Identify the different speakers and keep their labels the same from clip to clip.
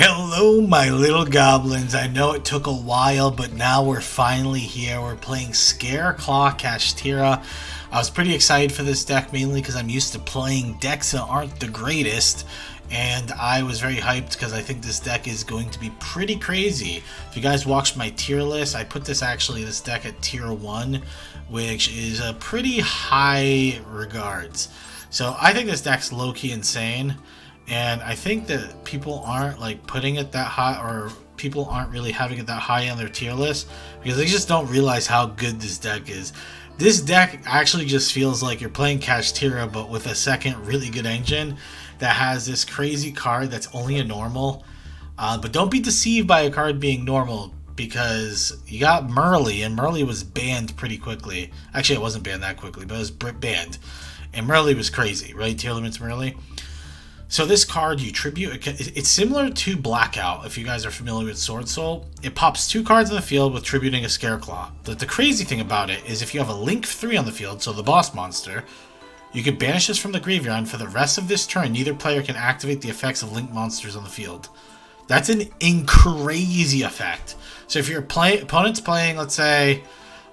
Speaker 1: Hello, my little goblins. I know it took a while, but now we're finally here. We're playing Scareclaw Kashtira. I was pretty excited for this deck, mainly because I'm used to playing decks that aren't the greatest, and I was very hyped because I think this deck is going to be pretty crazy. If you guys watched my tier list, I put this deck at tier 1, which is a pretty high regards. So I think this deck's low-key insane. And I think that people aren't like putting it that high, or people aren't really having it that high on their tier list because they just don't realize how good this deck is. This deck actually just feels like you're playing Kashtira, but with a second really good engine that has this crazy card that's only a normal. But don't be deceived by a card being normal, because you got Merly, and Merly was banned pretty quickly. Actually, it wasn't banned that quickly, but it was banned. And Merly was crazy, right? Tier limits Merly. So this card, you tribute, it's similar to Blackout, if you guys are familiar with Sword Soul. It pops 2 cards in the field with tributing a Scareclaw. The crazy thing about it is if you have a Link 3 on the field, so the boss monster, you can banish this from the graveyard, and for the rest of this turn, neither player can activate the effects of Link monsters on the field. That's an crazy effect. So if your opponent's playing, let's say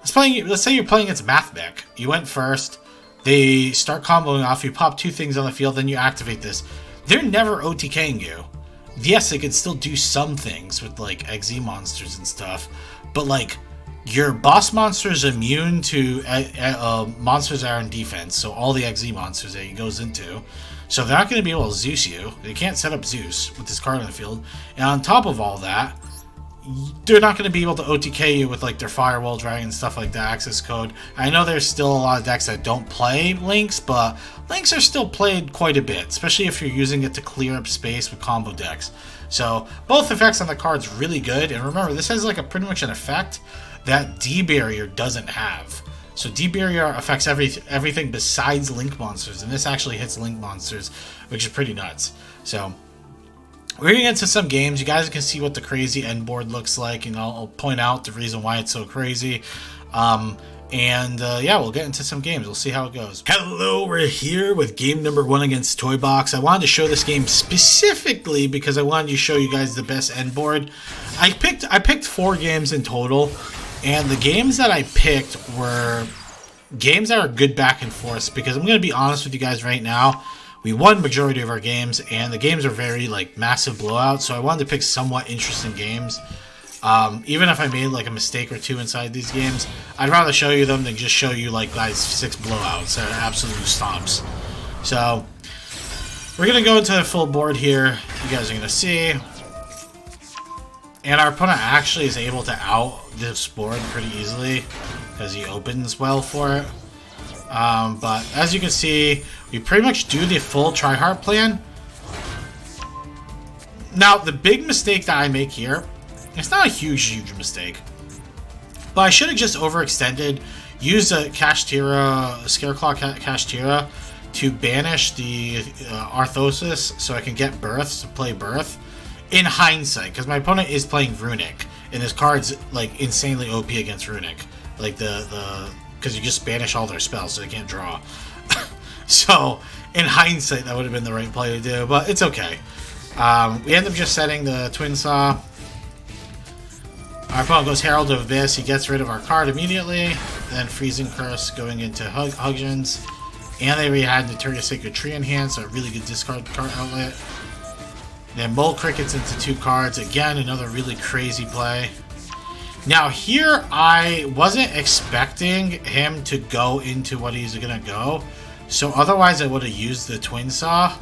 Speaker 1: you're playing against Mathmech. You went first, they start comboing off, you pop 2 things on the field, then you activate this. They're never OTKing you. Yes, they can still do some things with like XZ monsters and stuff, but like your boss monster is immune to monsters that are in defense, so all the XZ monsters that he goes into. So they're not going to be able to Zeus you. They can't set up Zeus with this card on the field. And on top of all that, they're not going to be able to OTK you with like their Firewall Dragon, stuff like that, access code. I know there's still a lot of decks that don't play Links, but Links are still played quite a bit, especially if you're using it to clear up space with combo decks. So both effects on the card's really good, and remember, this has like pretty much an effect that D-Barrier doesn't have. So D-Barrier affects everything besides Link monsters, and this actually hits Link monsters, which is pretty nuts. So we're going to get into some games. You guys can see what the crazy end board looks like, and I'll point out the reason why it's so crazy. Yeah, we'll get into some games. We'll see how it goes. Hello, we're here with game number 1 against Toybox. I wanted to show this game specifically because I wanted to show you guys the best end board. I picked 4 games in total, and the games that I picked were games that are good back and forth, because I'm going to be honest with you guys right now. We won majority of our games, and the games are very like massive blowouts, so I wanted to pick somewhat interesting games. Even if I made like a mistake or 2 inside these games, I'd rather show you them than just show you like guys 6 blowouts that are absolute stomps. So we're gonna go into the full board here. You guys are gonna see, and our opponent actually is able to out this board pretty easily because he opens well for it. But as you can see, we pretty much do the full tryhard plan. Now, the big mistake that I make here, it's not a huge mistake, but I should have just overextended, used a Scareclaw Kashtira to banish the Arthosis so I can get Birth to play Birth. In hindsight, because my opponent is playing Runic, and this card's like insanely OP against Runic. Like because you just banish all their spells so they can't draw. So, in hindsight, that would have been the right play to do, but it's okay. We end up just setting the Twin Saw. Our opponent goes Herald of Abyss. He gets rid of our card immediately. Then Freezing Curse going into Huggens. And they already had Notorious Sacred Tree in hand, so a really good discard card outlet. Then Mole Crickets into 2 cards. Again, another really crazy play. Now here, I wasn't expecting him to go into what he's going to go. So otherwise I would have used the Twin Saw.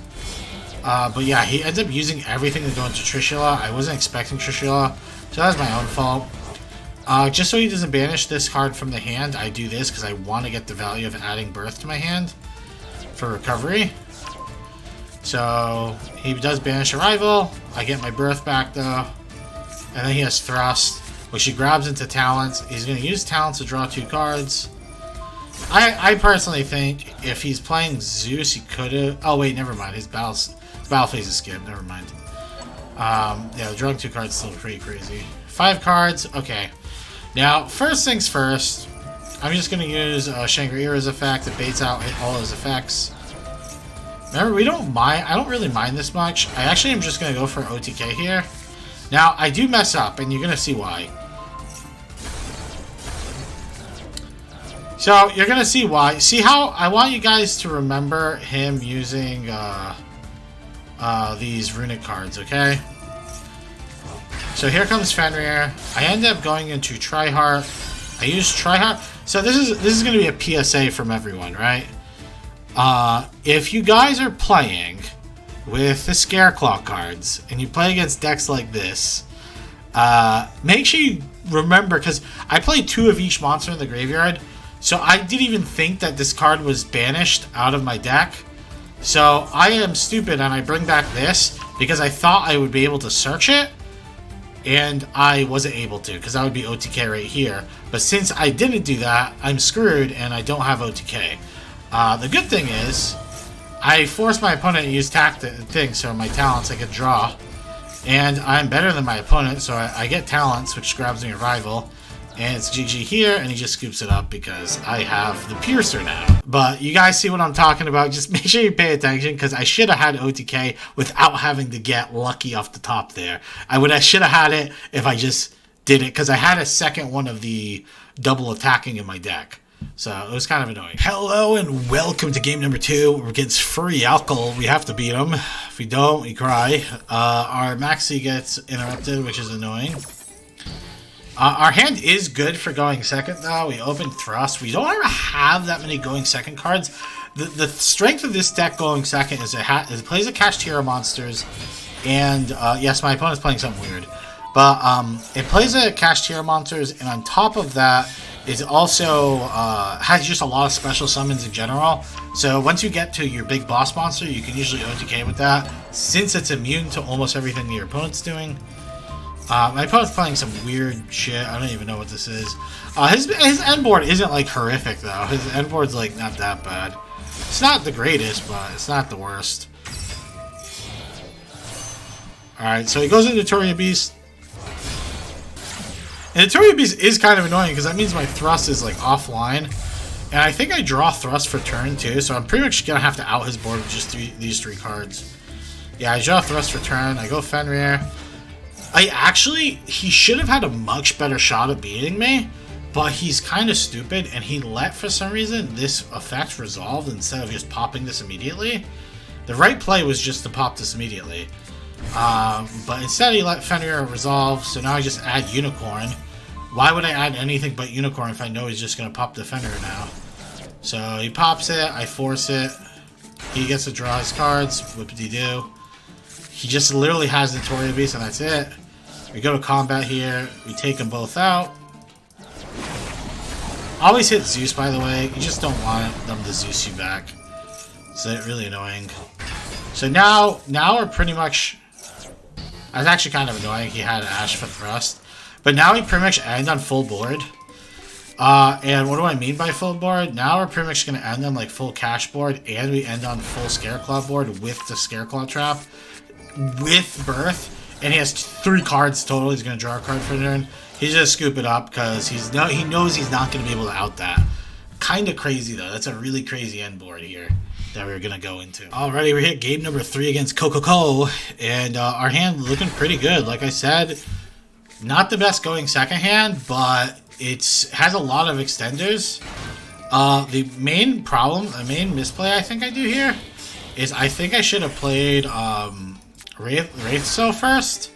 Speaker 1: But yeah, he ends up using everything to go into Trishula. I wasn't expecting Trishula, so that was my own fault. Just so he doesn't banish this card from the hand, I do this because I want to get the value of adding Birth to my hand for recovery. So he does banish a rival. I get my Birth back though. And then he has Thrust, which he grabs into Talents. He's going to use Talents to draw 2 cards. I personally think if he's playing Zeus, he could have... Oh, wait, never mind. His battle phase is skipped. Never mind. Yeah, drawing 2 cards is still pretty crazy. 5 cards. Okay. Now, first things first, I'm just going to use Shangri-Ira's effect. It baits out all his effects. Remember, we don't mind. I don't really mind this much. I actually am just going to go for OTK here. Now, I do mess up, and you're going to see why. So, you're going to see why. See how I want you guys to remember him using these Runic cards, okay? So, here comes Fenrir. I end up going into Tryhard. I use Tryhard. So, this is going to be a PSA from everyone, right? If you guys are playing with the Scareclaw cards and you play against decks like this, make sure you remember, because I played 2 of each monster in the graveyard, so I didn't even think that this card was banished out of my deck. So I am stupid and I bring back this because I thought I would be able to search it, and I wasn't able to because that would be OTK right here. But since I didn't do that, I'm screwed and I don't have OTK. The good thing is, I forced my opponent to use things, so my talents I could draw. And I'm better than my opponent, so I get talents, which grabs me a rival. And it's GG here, and he just scoops it up because I have the Piercer now. But you guys see what I'm talking about. Just make sure you pay attention, because I should have had OTK without having to get lucky off the top there. I should have had it if I just did it, because I had a second one of the double attacking in my deck. So it was kind of annoying. Hello and welcome to game number 2. We're against Furiaal. We have to beat him. If we don't, we cry. Our Maxi gets interrupted, which is annoying. Our hand is good for going second, though. We open Thrust. We don't ever have that many going second cards. The strength of this deck going second is it plays a Kashtira monsters. And, yes, my opponent's playing something weird. But it plays a Kashtira monsters, and on top of that, it also has just a lot of special summons in general. So once you get to your big boss monster, you can usually OTK with that, since it's immune to almost everything your opponent's doing. My opponent's playing some weird shit. I don't even know what this is. His end board isn't like horrific though. His end board's like not that bad. It's not the greatest, but it's not the worst. Alright, so he goes into Toria Beast. And the Toria Beast is kind of annoying because that means my Thrust is like offline. And I think I draw Thrust for turn too, so I'm pretty much going to have to out his board with just these 3 cards. Yeah, I draw Thrust for turn, I go Fenrir. He should have had a much better shot at beating me, but he's kind of stupid, and he let, for some reason, this effect resolve instead of just popping this immediately. The right play was just to pop this immediately. But instead he let Fenrir resolve, so now I just add Unicorn. Why would I add anything but Unicorn if I know he's just going to pop the Fenrir now? So he pops it, I force it, he gets to draw his cards, whippity-doo. He just literally has the Toria Beast and that's it. We go to combat here, we take them both out. Always hit Zeus, by the way, you just don't want them to Zeus you back. So it's really annoying. So now we're pretty much... That's actually kind of annoying, he had Ash for Thrust. But now we pretty much end on full board. And what do I mean by full board? Now we're pretty much going to end on like full cash board, and we end on full Scareclaw board with the Scareclaw trap. With Birth. And he has 3 cards total, he's going to draw a card for turn. He's going to scoop it up because he knows he's not going to be able to out that. Kind of crazy though, that's a really crazy end board here that we're going to go into. Alrighty, we hit game number 3 against Coco, and our hand looking pretty good. Like I said, not the best going second hand, but it has a lot of extenders. The main problem, the main misplay I think I do here is I think I should have played Wraithso first.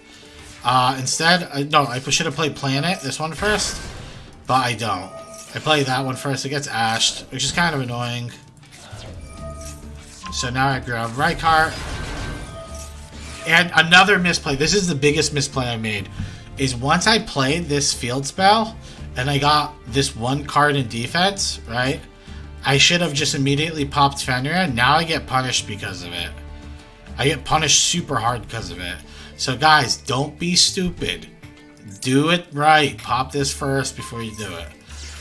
Speaker 1: Instead, no, I should have played Planet, this one first, but I don't. I play that one first, it gets ashed, which is kind of annoying. So now I grab Rykart. And another misplay, this is the biggest misplay I made, is once I played this field spell, and I got this 1 card in defense, right? I should have just immediately popped Fenrir, now I get punished because of it. I get punished super hard because of it. So guys, don't be stupid. Do it right. Pop this first before you do it.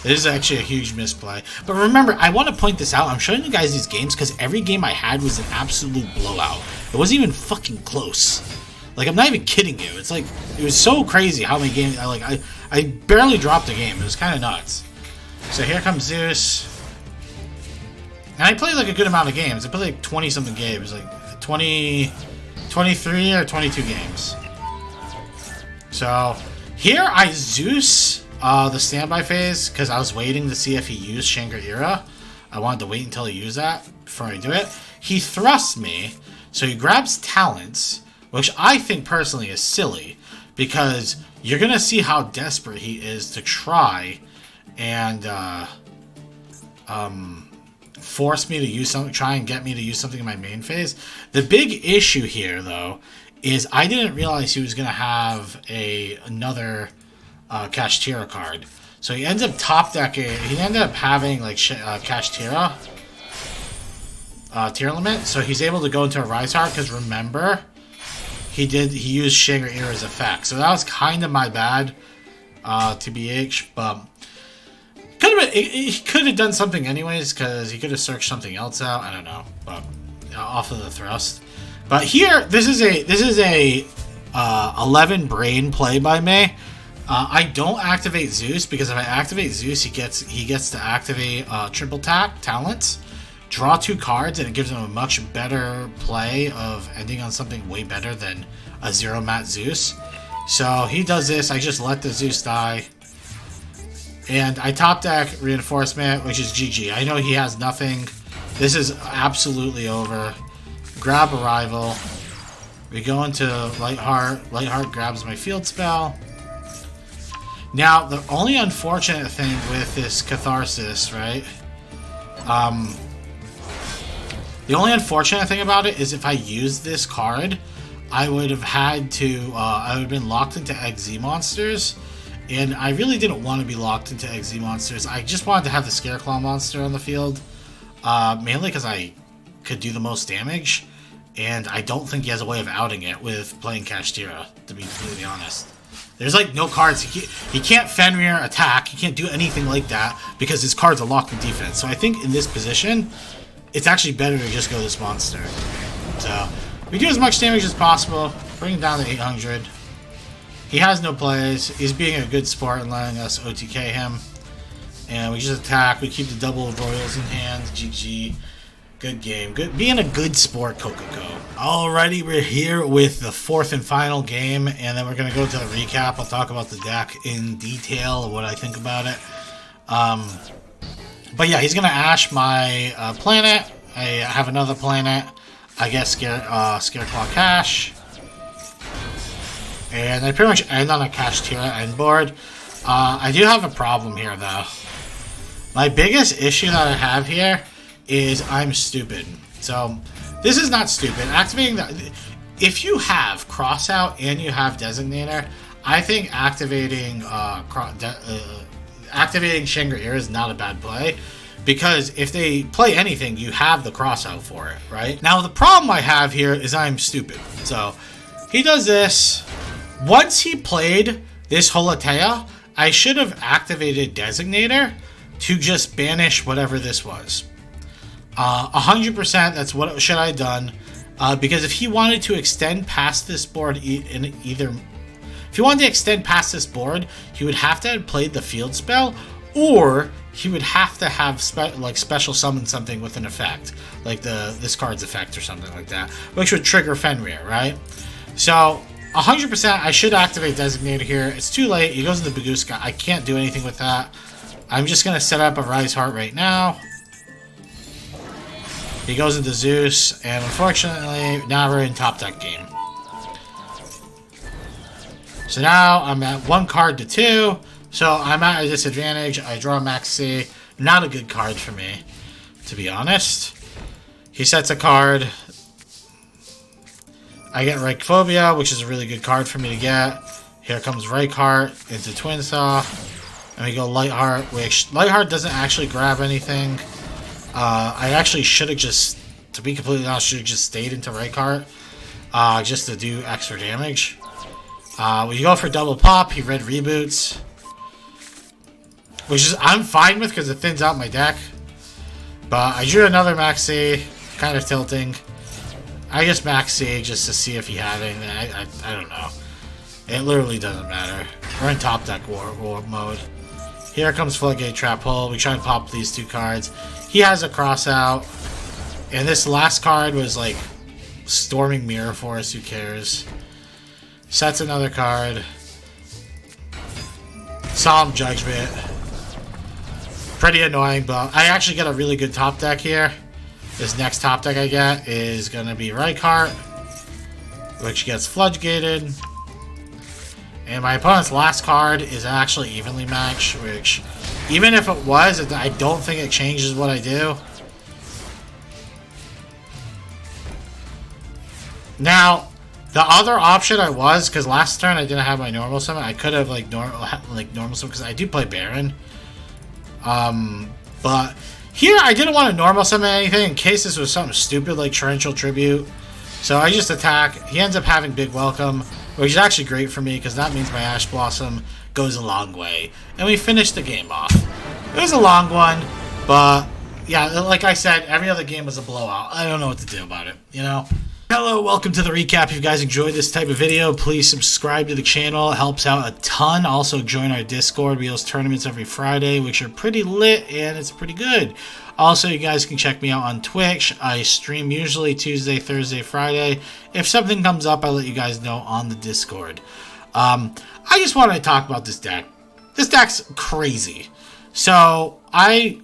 Speaker 1: This is actually a huge misplay. But remember, I want to point this out. I'm showing you guys these games because every game I had was an absolute blowout. It wasn't even fucking close. Like, I'm not even kidding you. It's like, it was so crazy how many games, I barely dropped a game. It was kind of nuts. So here comes Zeus. And I played like a good amount of games. I played like 20-something games, like 23 or 22 games. So here I Zeus the standby phase because I was waiting to see if he used Shangri-La. I wanted to wait until he used that before I do it. He thrusts me, so he grabs talents, which I think personally is silly because you're gonna see how desperate he is to try and force me to use something, try and get me to use something in my main phase. The big issue here, though, is I didn't realize he was gonna have another Kashtira card. So he ends up top decking. He ended up having like Kashtira tier limit, so he's able to go into a Rise Heart because remember he used Shangri-La's effect. So that was kind of my bad, TBH, but he could have done something anyways because he could have searched something else out. I don't know, but off of the thrust. But here, this is a 11 brain play by me. I don't activate Zeus because if I activate Zeus, he gets to activate triple tack talents, draw 2 cards, and it gives him a much better play of ending on something way better than a 0-mat Zeus. So he does this. I just let the Zeus die, and I top deck Reinforcement, which is GG. I know he has nothing. This is absolutely over. Grab a rival. We go into Lightheart. Lightheart grabs my field spell. Now, the only unfortunate thing with this Catharsis, right? The only unfortunate thing about it is if I used this card, I would have had to, I would have been locked into XZ monsters, and I really didn't want to be locked into XZ monsters. I just wanted to have the Scareclaw monster on the field, mainly because I could do the most damage, and I don't think he has a way of outing it with playing Kashtira, to be completely honest. There's like no cards. He can't Fenrir attack. He can't do anything like that because his cards are locked in defense. So I think in this position, it's actually better to just go this monster. So we do as much damage as possible. Bring him down to 800. He has no plays. He's being a good sport and letting us OTK him. And we just attack. We keep the double royals in hand. GG. Good game. Good, being a good sport, Coco. Alrighty, we're here with the 4th and final game, and then we're going to go to the recap. I'll talk about the deck in detail and what I think about it. But yeah, he's going to Ash my planet. I have another planet. I guess Scareclaw Cash. And I pretty much end on a Kashtira end board. I do have a problem here, though. My biggest issue that I have here is I'm stupid. So this is not stupid. Activating the, if you have Crossout and you have Designator, I think activating activating Shangri-La is not a bad play, because if they play anything, you have the Crossout for it, right? Now the problem I have here is I'm stupid. So he does this. Once he played this Holatea, I should have activated Designator to just banish whatever this was. 100%, that's what should I have done, because if he wanted to extend past this board if he wanted to extend past this board, he would have to have played the field spell, or he would have to have special summon something with an effect, like this card's effect or something like that, which would trigger Fenrir, right? So 100%, I should activate Designator here. It's too late. He goes into Baguska. I can't do anything with that. I'm just gonna set up a Rise Heart right now. He goes into Zeus, and unfortunately, now we're in top deck game. So now I'm at 1 card to 2, so I'm at a disadvantage. I draw Max C. Not a good card for me, to be honest. He sets a card. I get Reichphobia, which is a really good card for me to get. Here comes Reichheart into Twin Saw, and we go Lightheart, which Lightheart doesn't actually grab anything. I actually should have just, to be completely honest, should have just stayed into Reichheart, just to do extra damage. We go for double pop. He red reboots, which is I'm fine with because it thins out my deck. But I drew another Maxi, kind of tilting. I guess Maxi just to see if he had anything. I don't know. It literally doesn't matter. We're in top deck war mode. Here comes Floodgate Trap Hole. We try and pop these 2 cards. He has a cross out. And this last card was like Storming Mirror Force. Who cares? Sets another card. Solemn Judgment. Pretty annoying, but I actually get a really good top deck here. This next top deck I get is going to be Reinhardt, which gets Floodgated. And my opponent's last card is actually evenly matched, which, even if it was, I don't think it changes what I do. Now, the other option I was, because last turn I didn't have my normal summon, I could have normal summon, because I do play Baron. But here I didn't want to normal summon anything in case this was something stupid like Torrential Tribute. So I just attack. He ends up having Big Welcome, which is actually great for me because that means my Ash Blossom goes a long way. And we finished the game off. It was a long one, but yeah, like I said, every other game was a blowout. I don't know what to do about it, you know? Hello, welcome to the recap. If you guys enjoyed this type of video, please subscribe to the channel. It helps out a ton. Also, join our Discord. We host tournaments every Friday, which are pretty lit, and it's pretty good. Also, you guys can check me out on Twitch. I stream usually Tuesday, Thursday, Friday. If something comes up, I'll let you guys know on the Discord. I just wanted to talk about this deck. This deck's crazy. So, I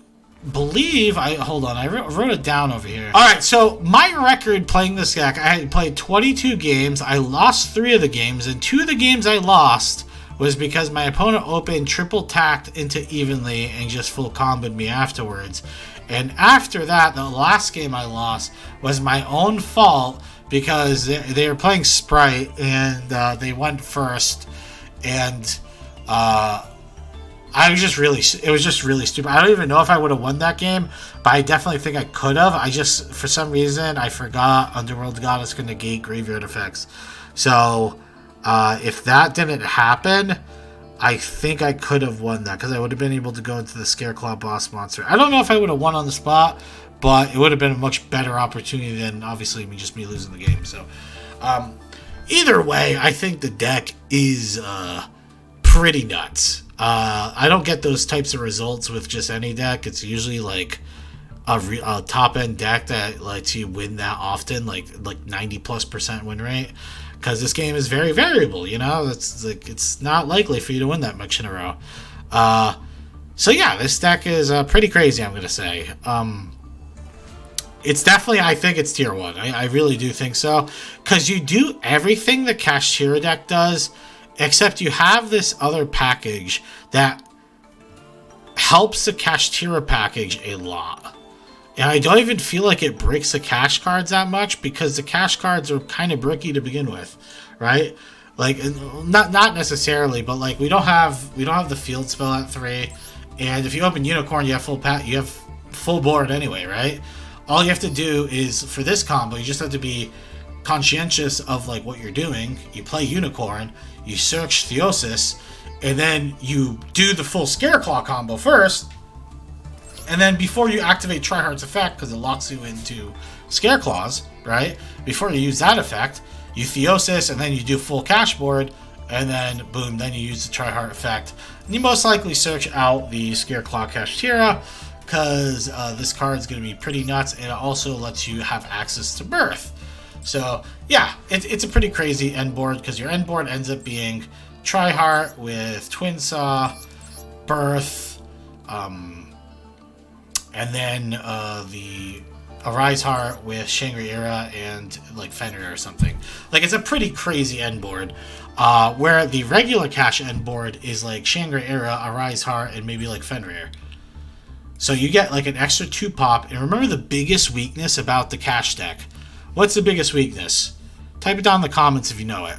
Speaker 1: believe hold on, I wrote it down over here. Alright, so my record playing this deck, I had played 22 games. I lost 3 of the games, and 2 of the games I lost was because my opponent opened triple tacked into evenly and just full comboed me afterwards. And after that, the last game I lost was my own fault because they were playing Sprite and they went first, and it was just really stupid. I don't even know if I would have won that game, but I definitely think I could have. I just, for some reason, I forgot Underworld Goddess can negate graveyard effects. So, if that didn't happen, I think I could have won that, because I would have been able to go into the Scareclaw boss monster. I don't know if I would have won on the spot, but it would have been a much better opportunity than, obviously, just me losing the game. So, either way, I think the deck is pretty nuts. I don't get those types of results with just any deck. It's usually like a top-end deck that lets you win that often, like 90+% win rate, because this game is very variable, you know? It's not likely for you to win that much in a row. So yeah, this deck is pretty crazy, I'm gonna say. It's definitely, I think it's tier 1. I really do think so, because you do everything the Kashtira deck does, except you have this other package that helps the Kashtira package a lot. And I don't even feel like it breaks the cash cards that much, because the cash cards are kind of bricky to begin with, right? Like, not necessarily, but like we don't have the field spell at 3, and if you open Unicorn, you have full board anyway, right? All you have to do is, for this combo, you just have to be conscientious of like what you're doing. You play Unicorn, you search Theosis, and then you do the full Scareclaw combo first, and then before you activate Tryhard's effect, because it locks you into Scareclaws, right? Before you use that effect, you Theosis, and then you do full cash board, and then boom, then you use the Tryhard effect. And you most likely search out the Scareclaw Kashtira, because this card is going to be pretty nuts, and it also lets you have access to Birth. So yeah, it's a pretty crazy end board, because your end board ends up being Tryhard with Twin Saw, Birth, and then the Arise Heart with Shangri-Era and like Fenrir or something. Like, it's a pretty crazy end board, where the regular cash end board is like Shangri-Era, Arise Heart, and maybe like Fenrir. So you get like an extra 2 pop. And remember the biggest weakness about the cash deck. What's the biggest weakness? Type it down in the comments if you know it.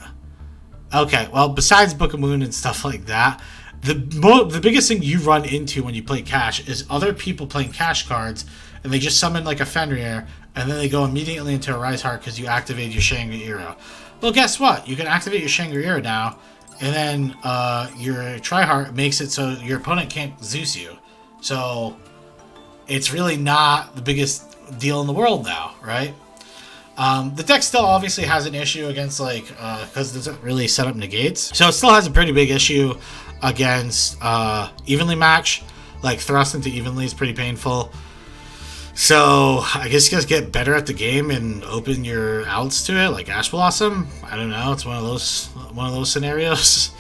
Speaker 1: Okay, well, besides Book of Moon and stuff like that, the biggest thing you run into when you play cash is other people playing cash cards, and they just summon like a Fenrir, and then they go immediately into a Rise Heart because you activate your Shangri-Era. Well, guess what? You can activate your Shangri-Era now, and then your Tryhard makes it so your opponent can't Zeus you. So it's really not the biggest deal in the world now, right? The deck still obviously has an issue against, like, because it doesn't really set up negates. So it still has a pretty big issue against evenly match. Like thrust into evenly is pretty painful. So I guess you guys get better at the game and open your outs to it, like Ash Blossom. I don't know. It's one of those scenarios.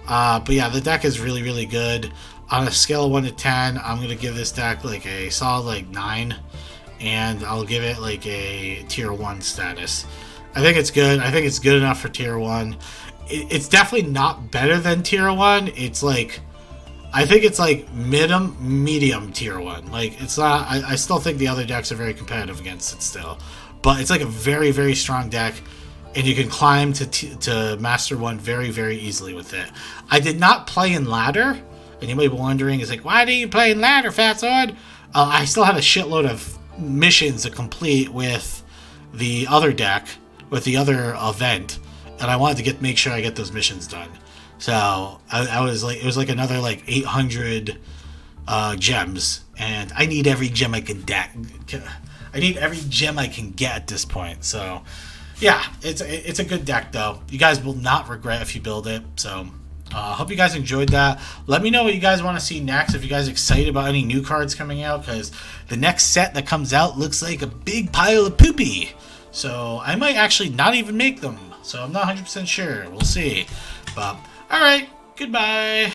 Speaker 1: But yeah, the deck is really, really good. On a scale of 1 to 10, I'm gonna give this deck like a solid like 9, and I'll give it like a tier 1 status. I think it's good. I think it's good enough for tier 1. It's definitely not better than tier 1. It's like, I think it's like medium tier 1. Like, it's not, I still think the other decks are very competitive against it still. But it's like a very, very strong deck, and you can climb to Master 1 very, very easily with it. I did not play in ladder, and you might be wondering, is like, why do you play in ladder, Fatsword? I still had a shitload of missions to complete with the other deck, with the other event, and I wanted to make sure I get those missions done. So I was like, it was like another like 800 gems, and I need every gem I can I need every gem I can get at this point. So yeah, it's a good deck though. You guys will not regret if you build it. So hope you guys enjoyed that. Let me know what you guys want to see next. If you guys are excited about any new cards coming out, because the next set that comes out looks like a big pile of poopy. So I might actually not even make them. So I'm not 100% sure. We'll see. But alright, goodbye.